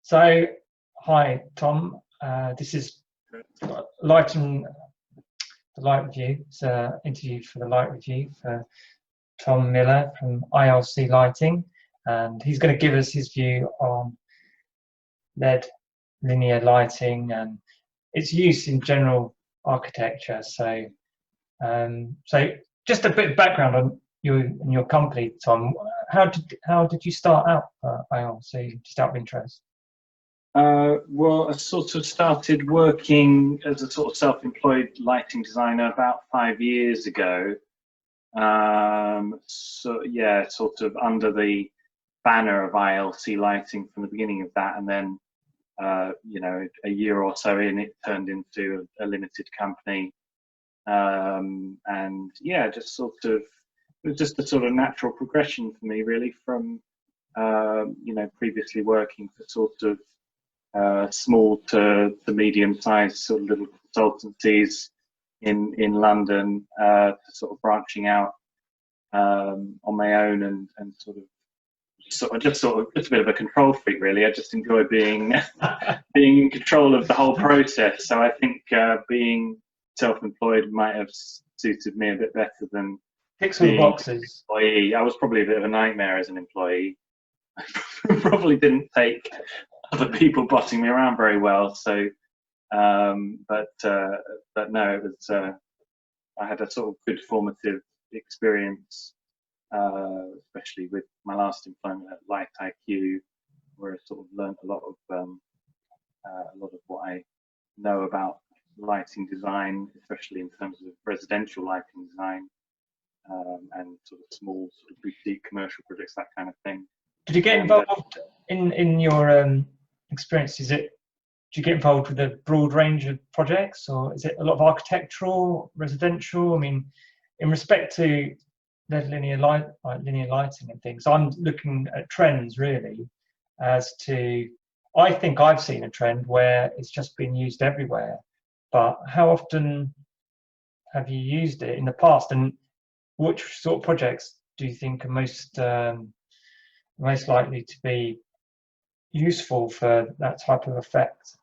So, hi, Tom. This is Lighting the Light Review. It's an interview for the Light Review for Tom Miller from ILC Lighting, and he's going to give us his view on LED linear lighting and its use in general architecture. So just a bit of background on you and your company, Tom. How did you start out for ILC? Just out of interest. Well, I sort of started working as a sort of self-employed lighting designer about 5 years ago. So yeah, sort of under the banner of ILC Lighting from the beginning of that, and then you know, a year or so in, it turned into a limited company. And yeah, just sort of, it was just a sort of natural progression for me, really, from you know, previously working for sort of small to medium-sized sort of little consultancies in London, to sort of branching out on my own and just a bit of a control freak, really. I just enjoy being being in control of the whole process. So I think being self-employed might have suited me a bit better than ticks all the boxes. Employee. I was probably a bit of a nightmare as an employee. Probably didn't take other people bossing me around very well. So, but no, it was. I had a sort of good formative experience, especially with my last employment at Light IQ, where I sort of learned a lot of what I know about lighting design, especially in terms of residential lighting design, and sort of small sort of boutique commercial projects, that kind of thing. Did you get involved in your experience? Do you get involved with a broad range of projects, or is it a lot of architectural, residential? I mean, in respect to linear lighting and things, I'm looking at trends really as to, I think I've seen a trend where it's just been used everywhere, but how often have you used it in the past, and which sort of projects do you think are most likely to be useful for that type of effect?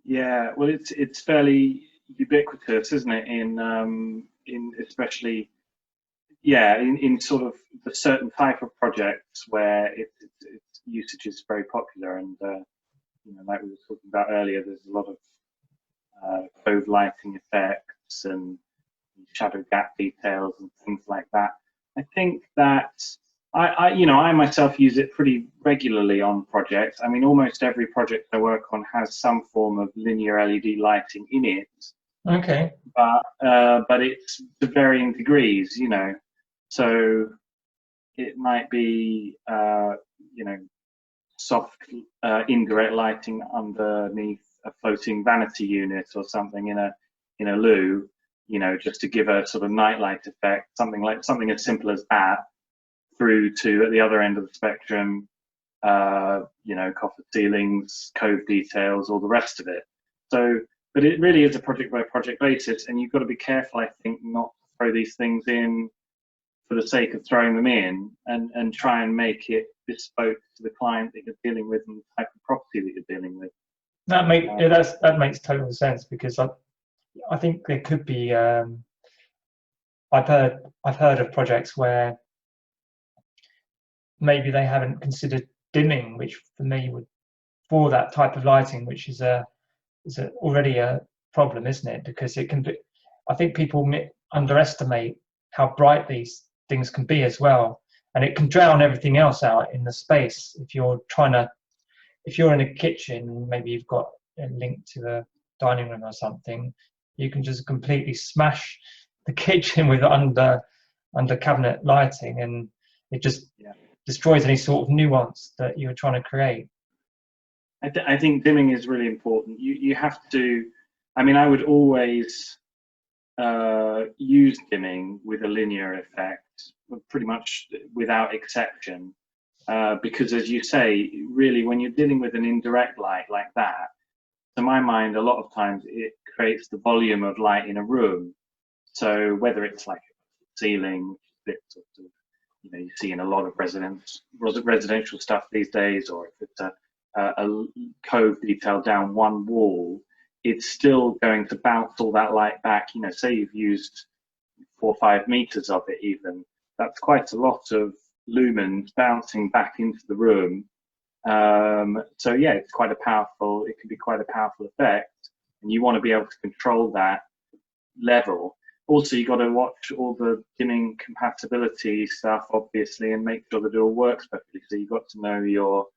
Yeah, well, it's fairly ubiquitous, isn't it? In especially, yeah, in sort of the certain type of projects where its usage is very popular, and you know, like we were talking about earlier, there's a lot of cove lighting effects and shadow gap details and things like that. I think that you know, I myself use it pretty regularly on projects. I mean, almost every project I work on has some form of linear LED lighting in it. Okay. But it's to varying degrees, you know. So it might be, you know, soft indirect lighting underneath a floating vanity unit or something in a loo, you know, just to give a sort of nightlight effect, something as simple as that, through to, at the other end of the spectrum, you know, coffer ceilings, cove details, all the rest of it. So, but it really is a project by project basis, and you've got to be careful, I think, not to throw these things in for the sake of throwing them in, and try and make it bespoke to the client that you're dealing with and the type of property that you're dealing with. That makes total sense, because I think there could be. I've heard of projects where maybe they haven't considered dimming, which for me would, for that type of lighting, which is already a problem, isn't it? Because it can be, I think people underestimate how bright these things can be as well, and it can drown everything else out in the space. If you're in a kitchen, maybe you've got a link to the dining room or something, you can just completely smash the kitchen with under cabinet lighting, and it just destroys any sort of nuance that you were trying to create. I think dimming is really important. You have to, I mean, I would always use dimming with a linear effect, pretty much without exception, because, as you say, really, when you're dealing with an indirect light like that, to my mind, a lot of times it creates the volume of light in a room. So whether it's like a ceiling, which is sort of, you know, you see in a lot of residential stuff these days, or if it's a cove detail down one wall, it's still going to bounce all that light back. You know, say you've used 4 or 5 meters of it, even that's quite a lot of lumens bouncing back into the room. So yeah, it's quite a powerful. It can be quite a powerful effect, and you want to be able to control that level. Also, you got to watch all the dimming compatibility stuff, obviously, and make sure that it all works perfectly. So you've got to know your,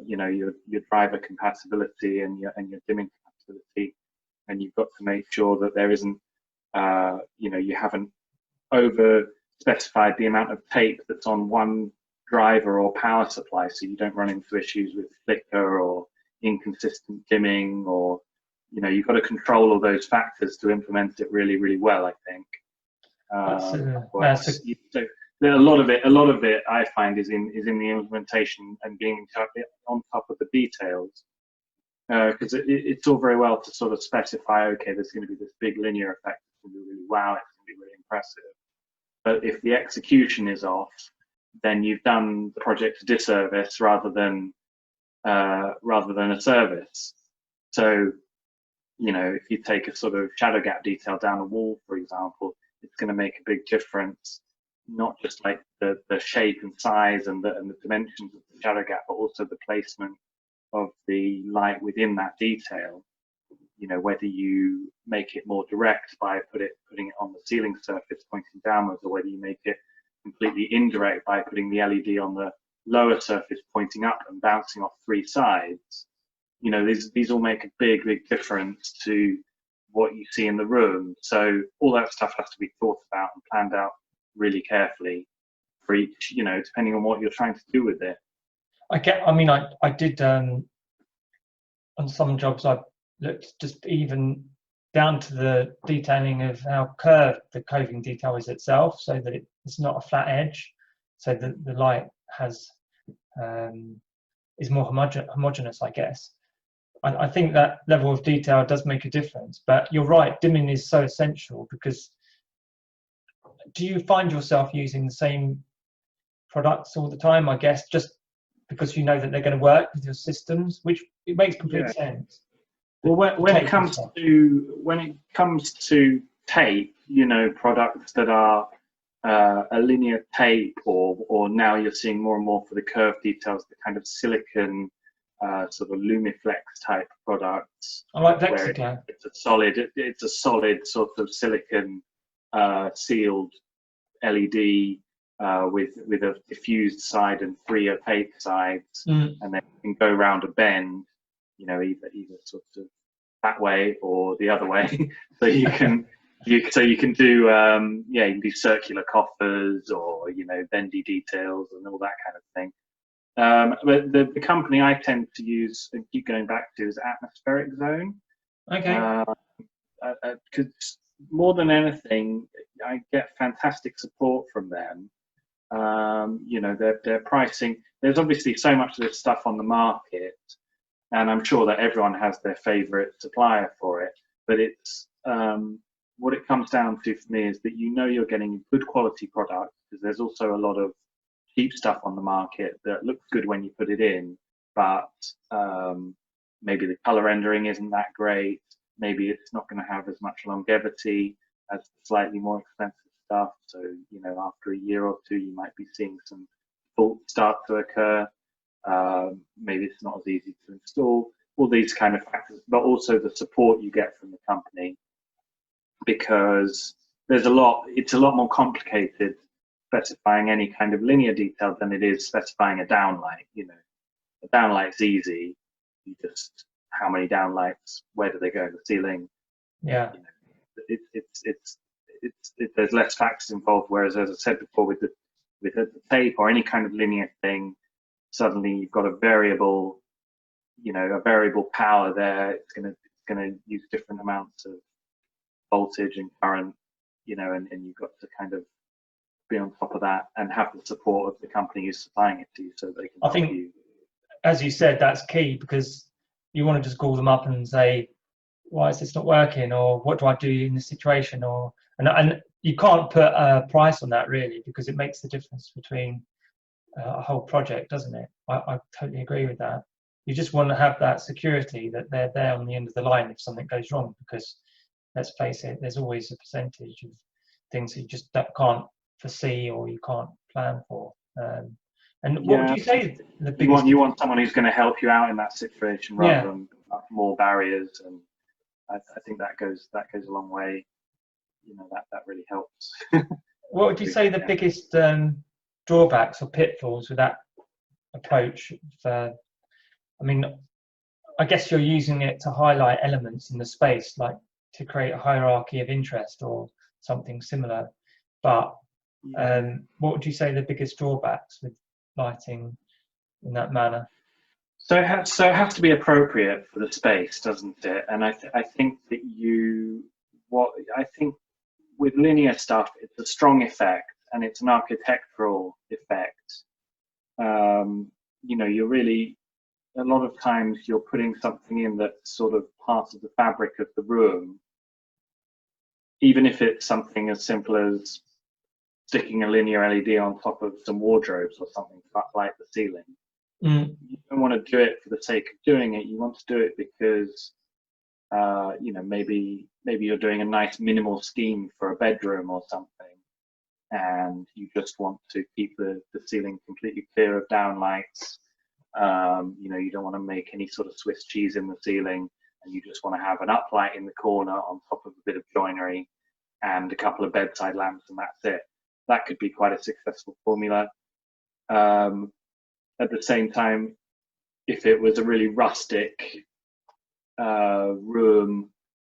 you know, your driver compatibility and your dimming compatibility, and you've got to make sure that there isn't, you know, you haven't over specified the amount of tape that's on one driver or power supply, so you don't run into issues with flicker or inconsistent dimming, or you know, you've got to control all those factors to implement it really, really well, I think. So a lot of it I find is in the implementation and being on top of the details, because it's all very well to sort of specify, okay, there's going to be this big linear effect, it's going to be really wow, it's going to be really impressive. But if the execution is off, then you've done the project a disservice rather than a service. So, you know, if you take a sort of shadow gap detail down a wall, for example, it's going to make a big difference, not just like the shape and size and the dimensions of the shadow gap, but also the placement of the light within that detail. You know, whether you make it more direct by putting it on the ceiling surface pointing downwards, or whether you make it completely indirect by putting the LED on the lower surface pointing up and bouncing off 3 sides. You know, these all make a big difference to what you see in the room. So all that stuff has to be thought about and planned out really carefully for each, you know, depending on what you're trying to do with it. I did on some jobs, I looked just even down to the detailing of how curved the coving detail is itself, so that it's not a flat edge, so that the light has is more homogeneous, I guess. I think that level of detail does make a difference, but you're right, dimming is so essential, because do you find yourself using the same products all the time, I guess, just because you know that they're going to work with your systems, which it makes complete sense. Well, when it comes to tape, you know, products that are a linear tape, or now you're seeing more and more for the curved details, the kind of silicon sort of Lumiflex type products. I like Vexicare. It's a solid sort of silicon sealed LED with a diffused side and 3 opaque sides, and then you can go around a bend, you know, either sort of that way or the other way. So you can do you can do circular coffers, or you know, bendy details and all that kind of thing. But the company I tend to use and keep going back to is Atmospheric Zone. Okay. Because more than anything, I get fantastic support from them. You know, their pricing. There's obviously so much of this stuff on the market, and I'm sure that everyone has their favorite supplier for it. But it's what it comes down to for me is that you know you're getting a good quality product, because there's also a lot of cheap stuff on the market that looks good when you put it in, but maybe the color rendering isn't that great. Maybe it's not going to have as much longevity as slightly more expensive stuff. So, you know, after a year or 2, you might be seeing some faults start to occur. Maybe it's not as easy to install. All these kind of factors, but also the support you get from the company, because it's a lot more complicated specifying any kind of linear detail than it is specifying a downlight. You know, a downlight's easy. You just, how many downlights, where do they go in the ceiling? Yeah. You know, there's less factors involved. Whereas, as I said before, with the tape or any kind of linear thing, suddenly you've got a variable power there. It's gonna use different amounts of voltage and current, you know, and you've got to kind of be on top of that and have the support of the company who's supplying it to you, so they can help you. As you said, that's key, because you want to just call them up and say, why is this not working, or what do I do in this situation, and you can't put a price on that really, because it makes the difference between a whole project, doesn't it? I totally agree with that. you just want to have that security that they're there on the end of the line if something goes wrong, because let's face it, there's always a percentage of things that you just can't foresee or you can't plan for. And what would Yeah, you say the you biggest? you want someone who's going to help you out in that situation rather than put up more barriers, and I think that goes a long way. You know, that really helps. What would you say the biggest drawbacks or pitfalls with that approach? I mean, I guess you're using it to highlight elements in the space, like to create a hierarchy of interest or something similar. But what would you say the biggest drawbacks with lighting in that manner? So it has to be appropriate for the space, doesn't it? And I think that I think with linear stuff, it's a strong effect and it's an architectural effect. You know, you're really, a lot of times you're putting something in that's sort of part of the fabric of the room, even if it's something as simple as sticking a linear LED on top of some wardrobes or something to light the ceiling. You don't want to do it for the sake of doing it. You want to do it because you know, maybe you're doing a nice minimal scheme for a bedroom or something, and you just want to keep the ceiling completely clear of downlights. You know, you don't want to make any sort of Swiss cheese in the ceiling, and you just want to have an uplight in the corner on top of a bit of joinery and a couple of bedside lamps, and that's it. That could be quite a successful formula. At the same time, if it was a really rustic room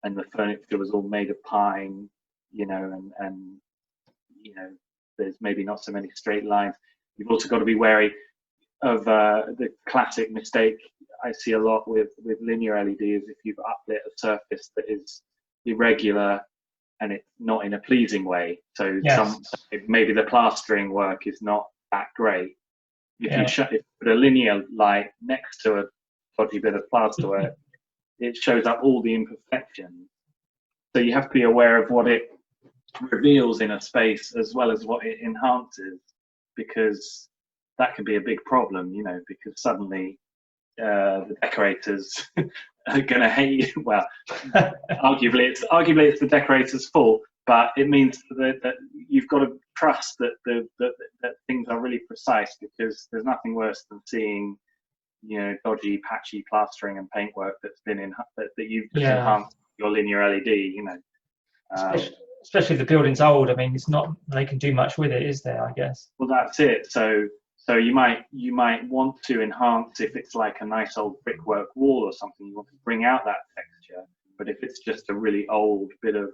and the furniture was all made of pine, you know, and you know, there's maybe not so many straight lines. You've also got to be wary of the classic mistake I see a lot with linear LEDs. If you've uplit a surface that is irregular and it's not in a pleasing way, so maybe the plastering work is not that great. If you put a linear light next to a dodgy bit of plasterwork, it shows up all the imperfections. So you have to be aware of what it reveals in a space as well as what it enhances, because that can be a big problem, you know, because suddenly the decorators are going to hate you. Well, arguably it's the decorator's fault, but it means that you've got to trust that things are really precise, because there's nothing worse than seeing, you know, dodgy, patchy plastering and paintwork that's been in that you've just enhanced your linear LED. You know, especially if the building's old. I mean, it's not they can do much with it, is there? I guess. Well, that's it. So you might want to enhance if it's like a nice old brickwork wall or something. You want to bring out that texture. But if it's just a really old bit of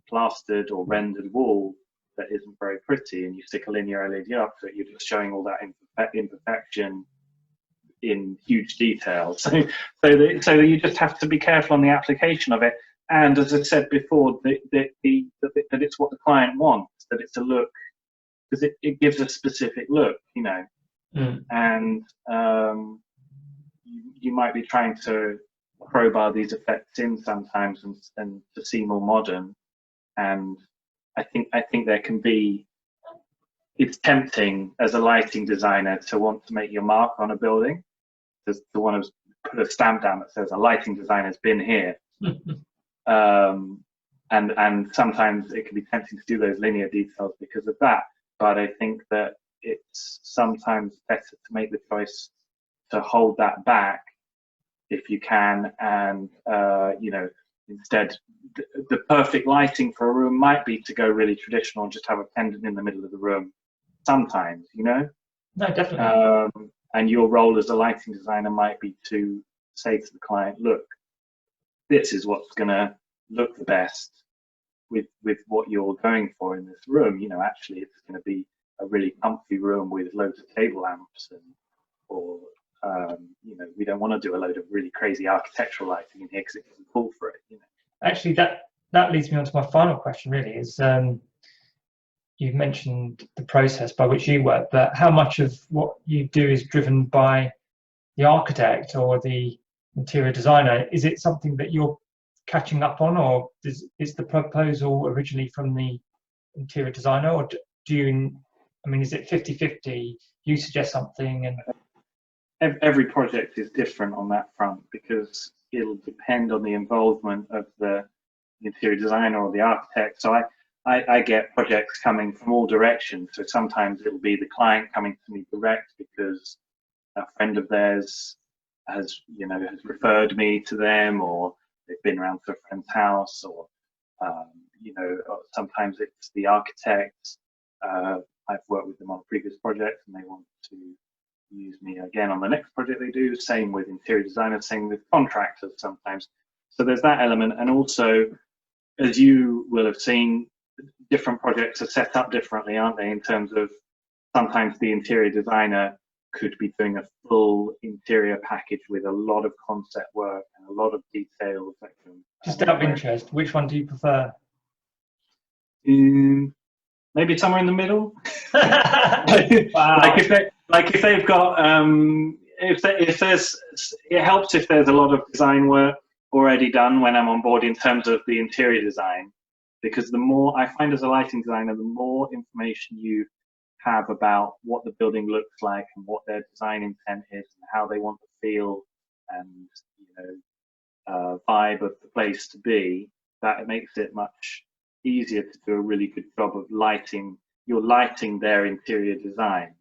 plastered or rendered wall that isn't very pretty, and you stick a linear LED up to it, you're just showing all that imperfection in huge detail. So you just have to be careful on the application of it. And as I said before, that it's what the client wants, that it's a look, because it gives a specific look, you know. And you might be trying to crowbar these effects in sometimes and to seem more modern. And I think there can be, it's tempting as a lighting designer to want to make your mark on a building, to want to put a stamp down that says a lighting designer's been here. And sometimes it can be tempting to do those linear details because of that. But I think that it's sometimes better to make the choice to hold that back if you can, and you know, instead the perfect lighting for a room might be to go really traditional and just have a pendant in the middle of the room sometimes, you know. No, definitely. And your role as a lighting designer might be to say to the client, look, this is what's going to look the best with what you're going for in this room. You know, actually it's going to be a really comfy room with loads of table lamps, or you know, we don't want to do a load of really crazy architectural lighting in here because it doesn't call for it, you know. Actually, that leads me on to my final question, really, is you've mentioned the process by which you work, but how much of what you do is driven by the architect or the interior designer? Is it something that you're catching up on, or is the proposal originally from the interior designer, or do you, I mean, is it 50-50? You suggest something and every project is different on that front, because it'll depend on the involvement of the interior designer or the architect. So I get projects coming from all directions. So sometimes it'll be the client coming to me direct because a friend of theirs has referred me to them, or they've been around to a friend's house, or sometimes it's the architect. I've worked with them on a previous project and they want to use me again on the next project they do. Same with interior designers, same with contractors sometimes. So there's that element. And also, as you will have seen, different projects are set up differently, aren't they? In terms of, sometimes the interior designer could be doing a full interior package with a lot of concept work and a lot of details. Just out of interest, which one do you prefer? Maybe somewhere in the middle. Wow. Like if they've got if there's, it helps if there's a lot of design work already done when I'm on board in terms of the interior design, because the more I find as a lighting designer, the more information you have about what the building looks like and what their design intent is and how they want the feel and vibe of the place to be, that it makes it much easier to do a really good job of lighting. You're lighting their interior design.